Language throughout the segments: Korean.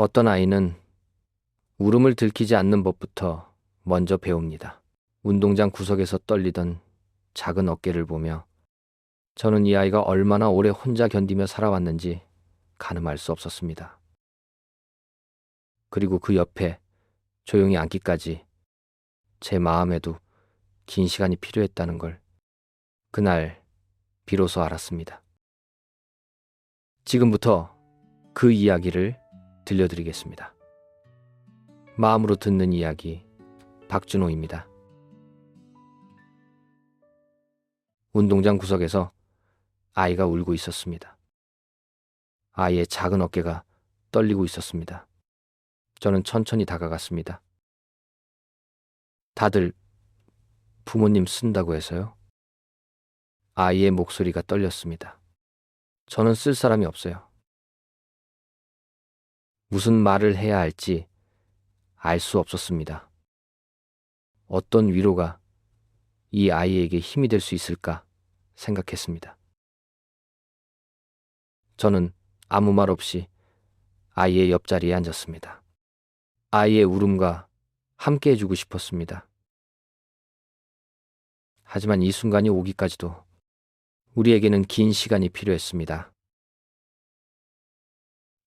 어떤 아이는 울음을 들키지 않는 법부터 먼저 배웁니다. 운동장 구석에서 떨리던 작은 어깨를 보며 저는 이 아이가 얼마나 오래 혼자 견디며 살아왔는지 가늠할 수 없었습니다. 그리고 그 옆에 조용히 앉기까지 제 마음에도 긴 시간이 필요했다는 걸 그날 비로소 알았습니다. 지금부터 그 이야기를 들려드리겠습니다. 마음으로 듣는 이야기 박준호입니다. 운동장 구석에서 아이가 울고 있었습니다. 아이의 작은 어깨가 떨리고 있었습니다. 저는 천천히 다가갔습니다. 다들 부모님 쓴다고 해서요? 아이의 목소리가 떨렸습니다. 저는 쓸 사람이 없어요. 무슨 말을 해야 할지 알 수 없었습니다. 어떤 위로가 이 아이에게 힘이 될 수 있을까 생각했습니다. 저는 아무 말 없이 아이의 옆자리에 앉았습니다. 아이의 울음과 함께 해주고 싶었습니다. 하지만 이 순간이 오기까지도 우리에게는 긴 시간이 필요했습니다.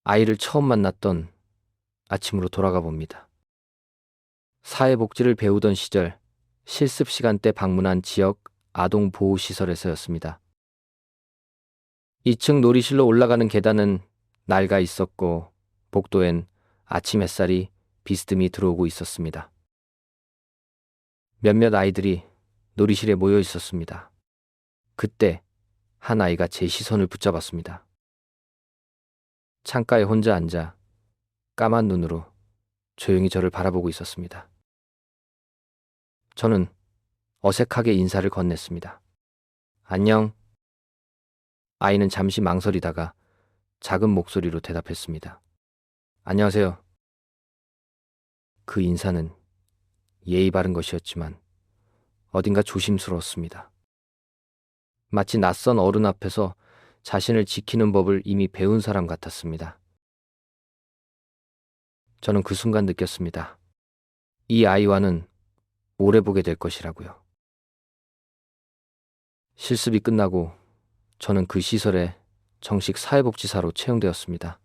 아이를 처음 만났던 아침으로 돌아가 봅니다. 사회복지를 배우던 시절 실습 시간 때 방문한 지역 아동보호시설에서였습니다. 2층 놀이실로 올라가는 계단은 낡아 있었고 복도엔 아침 햇살이 비스듬히 들어오고 있었습니다. 몇몇 아이들이 놀이실에 모여 있었습니다. 그때 한 아이가 제 시선을 붙잡았습니다. 창가에 혼자 앉아 까만 눈으로 조용히 저를 바라보고 있었습니다. 저는 어색하게 인사를 건넸습니다. 안녕. 아이는 잠시 망설이다가 작은 목소리로 대답했습니다. 안녕하세요. 그 인사는 예의 바른 것이었지만 어딘가 조심스러웠습니다. 마치 낯선 어른 앞에서 자신을 지키는 법을 이미 배운 사람 같았습니다. 저는 그 순간 느꼈습니다. 이 아이와는 오래 보게 될 것이라고요. 실습이 끝나고 저는 그 시설에 정식 사회복지사로 채용되었습니다.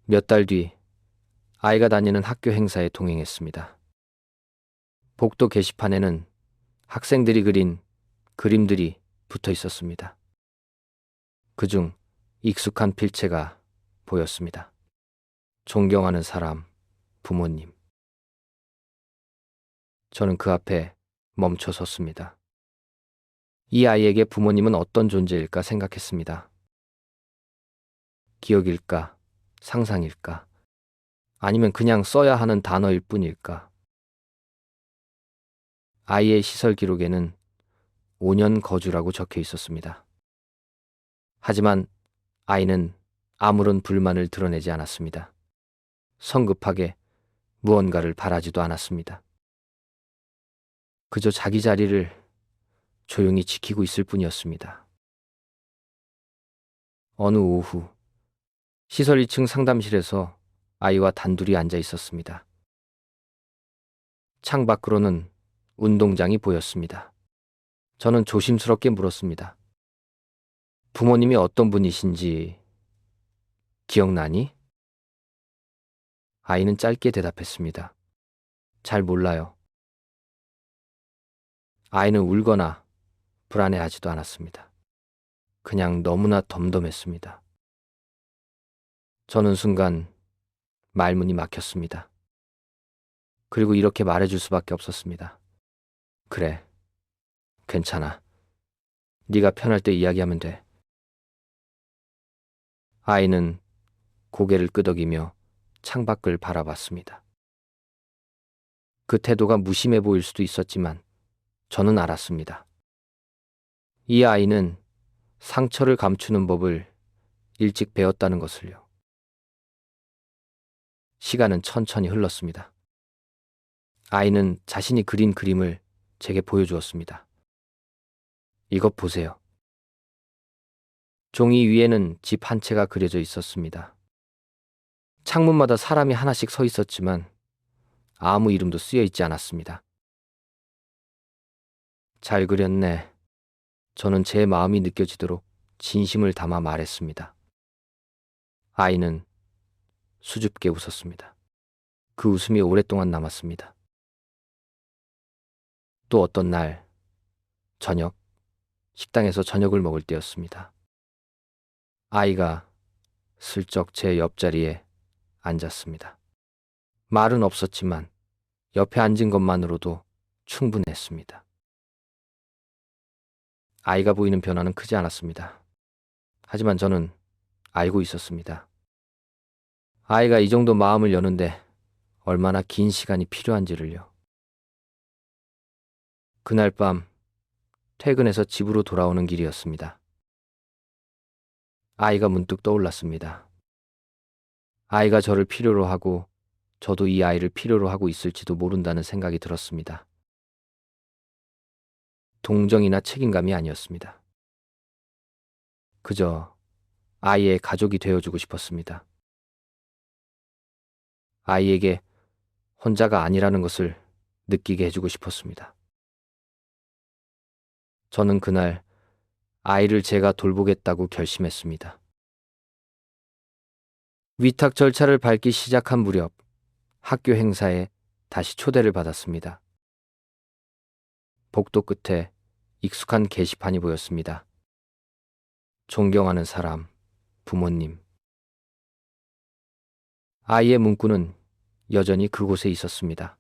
몇 달 뒤 아이가 다니는 학교 행사에 동행했습니다. 복도 게시판에는 학생들이 그린 그림들이 붙어 있었습니다. 그중 익숙한 필체가 보였습니다. 존경하는 사람, 부모님. 저는 그 앞에 멈춰 섰습니다. 이 아이에게 부모님은 어떤 존재일까 생각했습니다. 기억일까? 상상일까? 아니면 그냥 써야 하는 단어일 뿐일까? 아이의 시설 기록에는 5년 거주라고 적혀 있었습니다. 하지만 아이는 아무런 불만을 드러내지 않았습니다. 성급하게 무언가를 바라지도 않았습니다. 그저 자기 자리를 조용히 지키고 있을 뿐이었습니다. 어느 오후, 시설 2층 상담실에서 아이와 단둘이 앉아 있었습니다. 창 밖으로는 운동장이 보였습니다. 저는 조심스럽게 물었습니다. 부모님이 어떤 분이신지 기억나니? 아이는 짧게 대답했습니다. 잘 몰라요. 아이는 울거나 불안해하지도 않았습니다. 그냥 너무나 덤덤했습니다. 저는 순간 말문이 막혔습니다. 그리고 이렇게 말해줄 수밖에 없었습니다. 그래, 괜찮아. 네가 편할 때 이야기하면 돼. 아이는 고개를 끄덕이며 창밖을 바라봤습니다. 그 태도가 무심해 보일 수도 있었지만 저는 알았습니다. 이 아이는 상처를 감추는 법을 일찍 배웠다는 것을요. 시간은 천천히 흘렀습니다. 아이는 자신이 그린 그림을 제게 보여주었습니다. 이것 보세요. 종이 위에는 집 한 채가 그려져 있었습니다. 창문마다 사람이 하나씩 서 있었지만 아무 이름도 쓰여 있지 않았습니다. 잘 그렸네. 저는 제 마음이 느껴지도록 진심을 담아 말했습니다. 아이는 수줍게 웃었습니다. 그 웃음이 오랫동안 남았습니다. 또 어떤 날, 저녁, 식당에서 저녁을 먹을 때였습니다. 아이가 슬쩍 제 옆자리에 앉았습니다. 말은 없었지만 옆에 앉은 것만으로도 충분했습니다. 아이가 보이는 변화는 크지 않았습니다. 하지만 저는 알고 있었습니다. 아이가 이 정도 마음을 여는데 얼마나 긴 시간이 필요한지를요. 그날 밤 퇴근해서 집으로 돌아오는 길이었습니다. 아이가 문득 떠올랐습니다. 아이가 저를 필요로 하고 저도 이 아이를 필요로 하고 있을지도 모른다는 생각이 들었습니다. 동정이나 책임감이 아니었습니다. 그저 아이의 가족이 되어주고 싶었습니다. 아이에게 혼자가 아니라는 것을 느끼게 해주고 싶었습니다. 저는 그날 아이를 제가 돌보겠다고 결심했습니다. 위탁 절차를 밟기 시작한 무렵 학교 행사에 다시 초대를 받았습니다. 복도 끝에 익숙한 게시판이 보였습니다. 존경하는 사람, 부모님. 아이의 문구는 여전히 그곳에 있었습니다.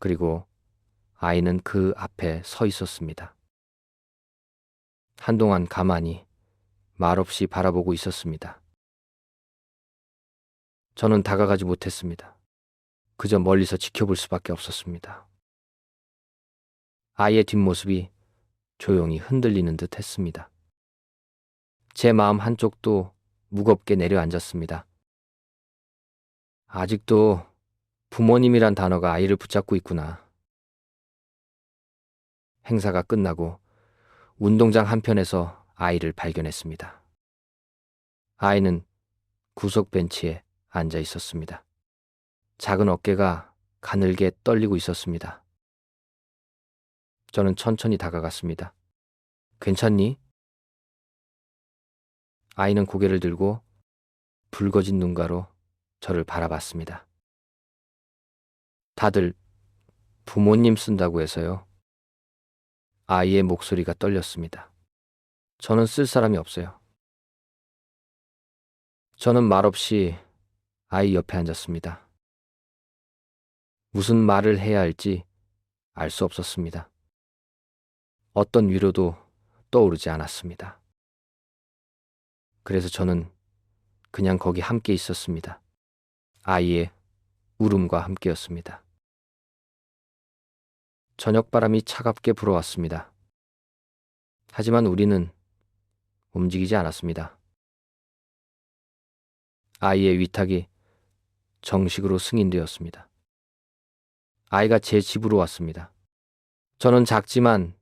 그리고 아이는 그 앞에 서 있었습니다. 한동안 가만히 말없이 바라보고 있었습니다. 저는 다가가지 못했습니다. 그저 멀리서 지켜볼 수밖에 없었습니다. 아이의 뒷모습이 조용히 흔들리는 듯 했습니다. 제 마음 한쪽도 무겁게 내려앉았습니다. 아직도 부모님이란 단어가 아이를 붙잡고 있구나. 행사가 끝나고 운동장 한편에서 아이를 발견했습니다. 아이는 구석 벤치에 앉아 있었습니다. 작은 어깨가 가늘게 떨리고 있었습니다. 저는 천천히 다가갔습니다. 괜찮니? 아이는 고개를 들고 붉어진 눈가로 저를 바라봤습니다. 다들 부모님 쓴다고 해서요. 아이의 목소리가 떨렸습니다. 저는 쓸 사람이 없어요. 저는 말없이 아이 옆에 앉았습니다. 무슨 말을 해야 할지 알 수 없었습니다. 어떤 위로도 떠오르지 않았습니다. 그래서 저는 그냥 거기 함께 있었습니다. 아이의 울음과 함께였습니다. 저녁바람이 차갑게 불어왔습니다. 하지만 우리는 움직이지 않았습니다. 아이의 위탁이 정식으로 승인되었습니다. 아이가 제 집으로 왔습니다. 저는 작지만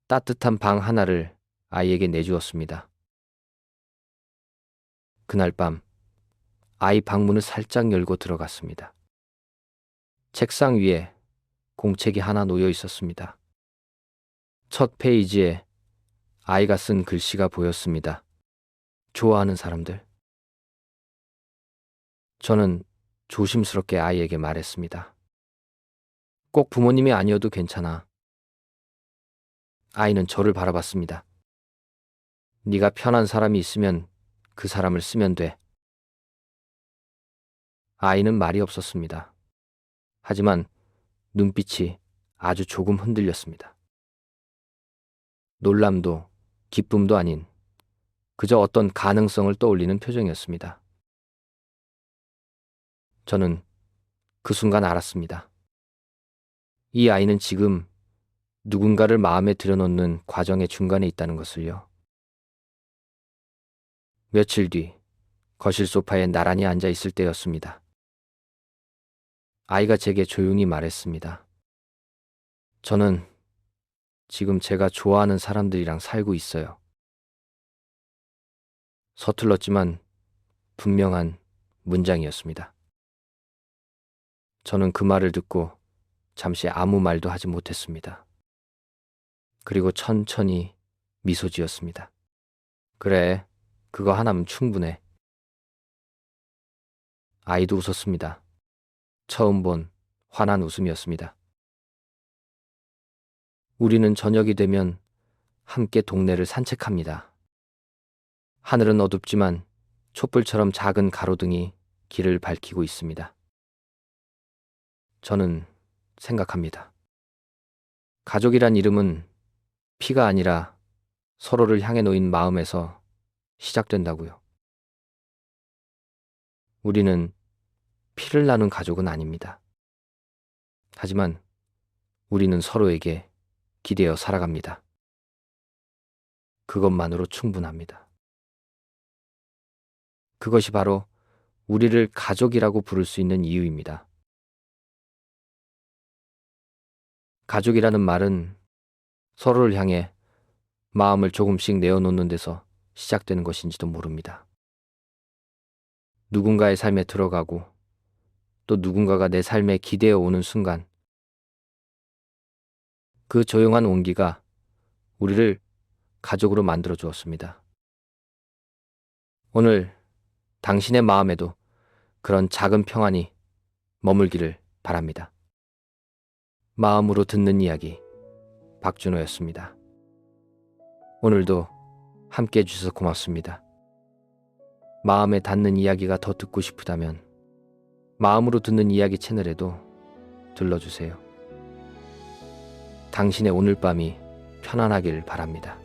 따뜻한 방 하나를 아이에게 내주었습니다. 그날 밤 아이 방문을 살짝 열고 들어갔습니다. 책상 위에 공책이 하나 놓여 있었습니다. 첫 페이지에 아이가 쓴 글씨가 보였습니다. 좋아하는 사람들. 저는 조심스럽게 아이에게 말했습니다. 꼭 부모님이 아니어도 괜찮아. 아이는 저를 바라봤습니다. 네가 편한 사람이 있으면 그 사람을 쓰면 돼. 아이는 말이 없었습니다. 하지만 눈빛이 아주 조금 흔들렸습니다. 놀람도 기쁨도 아닌 그저 어떤 가능성을 떠올리는 표정이었습니다. 저는 그 순간 알았습니다. 이 아이는 지금 누군가를 마음에 들여놓는 과정의 중간에 있다는 것을요. 며칠 뒤 거실 소파에 나란히 앉아 있을 때였습니다. 아이가 제게 조용히 말했습니다. 저는 지금 제가 좋아하는 사람들이랑 살고 있어요. 서툴렀지만 분명한 문장이었습니다. 저는 그 말을 듣고 잠시 아무 말도 하지 못했습니다. 그리고 천천히 미소 지었습니다. 그래, 그거 하나면 충분해. 아이도 웃었습니다. 처음 본 환한 웃음이었습니다. 우리는 저녁이 되면 함께 동네를 산책합니다. 하늘은 어둡지만 촛불처럼 작은 가로등이 길을 밝히고 있습니다. 저는 생각합니다. 가족이란 이름은 피가 아니라 서로를 향해 놓인 마음에서 시작된다고요. 우리는 피를 나눈 가족은 아닙니다. 하지만 우리는 서로에게 기대어 살아갑니다. 그것만으로 충분합니다. 그것이 바로 우리를 가족이라고 부를 수 있는 이유입니다. 가족이라는 말은 서로를 향해 마음을 조금씩 내어놓는 데서 시작되는 것인지도 모릅니다. 누군가의 삶에 들어가고 또 누군가가 내 삶에 기대어 오는 순간 그 조용한 온기가 우리를 가족으로 만들어 주었습니다. 오늘 당신의 마음에도 그런 작은 평안이 머물기를 바랍니다. 마음으로 듣는 이야기 박준호였습니다. 오늘도 함께 해주셔서 고맙습니다. 마음에 닿는 이야기가 더 듣고 싶다면 마음으로 듣는 이야기 채널에도 들러주세요. 당신의 오늘 밤이 편안하길 바랍니다.